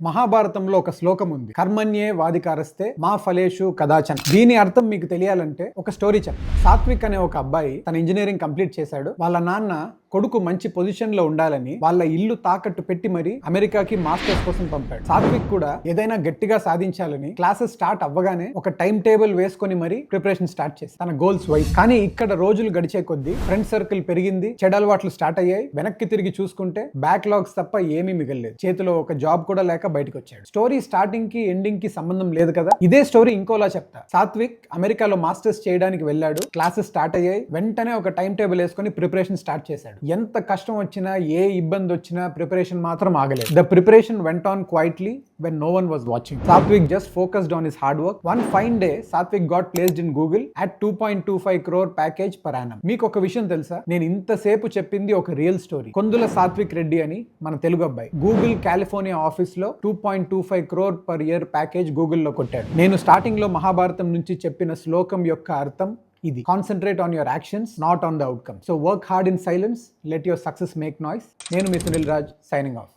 మహాభారతంలో ఒక శ్లోకం ఉంది, కర్మణ్యే వాదికారస్తే మా ఫలేషు కదాచన్. దీని అర్థం మీకు తెలియాలంటే ఒక స్టోరీ చెప్తాను. సాత్విక్ అనే ఒక అబ్బాయి తన ఇంజనీరింగ్ కంప్లీట్ చేశాడు. వాళ్ళ నాన్న కొడుకు మంచి పొజిషన్ లో ఉండాలని వాళ్ళ ఇల్లు తాకట్టు పెట్టి మరి అమెరికాకి మాస్టర్స్ కోసం పంపాడు. సాత్విక్ కూడా ఏదైనా గట్టిగా సాధించాలని క్లాసెస్ స్టార్ట్ అవ్వగానే ఒక టైం టేబుల్ వేసుకొని మరి ప్రిపరేషన్ స్టార్ట్ చేసి తన గోల్స్ వైజ్. కానీ ఇక్కడ రోజులు గడిచే కొద్దీ ఫ్రెండ్ సర్కిల్ పెరిగింది, చెడలవాట్లు స్టార్ట్ అయ్యాయి. వెనక్కి తిరిగి చూసుకుంటే బ్యాక్లాగ్స్ తప్ప ఏమీ మిగలలేదు. చేతిలో ఒక జాబ్ కూడా లేక బయటకు వచ్చాడు. స్టోరీ స్టార్టింగ్ కి ఎండింగ్ కి సంబంధం లేదు కదా. ఇదే స్టోరీ ఇంకోలా చెప్తా. సాత్విక్ అమెరికాలో మాస్టర్స్ చేయడానికి వెళ్ళాడు. క్లాసెస్ స్టార్ట్ అయ్యాయి. వెంటనే ఒక టైం టేబుల్ వేసుకొని ప్రిపరేషన్ స్టార్ట్ చేశాడు. ఎంత కష్టం వచ్చినా, ఏ ఇబ్బంది వచ్చినా ప్రిపరేషన్ మాత్రం ఆగలేదు. The preparation went on quietly when no one was watching. Satvik just focused on his hard work. One fine day, Satvik got placed in Google at 2.25 crore package per annum. మీకు ఒక విషయం తెలుసా? నేను ఇంతసేపు చెప్పింది ఒక రియల్ స్టోరీ. కొందుల సాత్విక్ రెడ్డి అని మన తెలుగు అబ్బాయి గూగుల్ కాలిఫోర్నియా ఆఫీస్ లో 2.25 crore per year ప్యాకేజ్ గూగుల్లో కొట్టాడు. నేను స్టార్టింగ్ లో మహాభారతం నుంచి చెప్పిన శ్లోకం యొక్క అర్థం ఇది. Concentrate on your actions, not on the outcome. So work hard in silence, let your success make noise. నేను మీ సునీల్ రాజ్, సైనింగ్ ఆఫ్.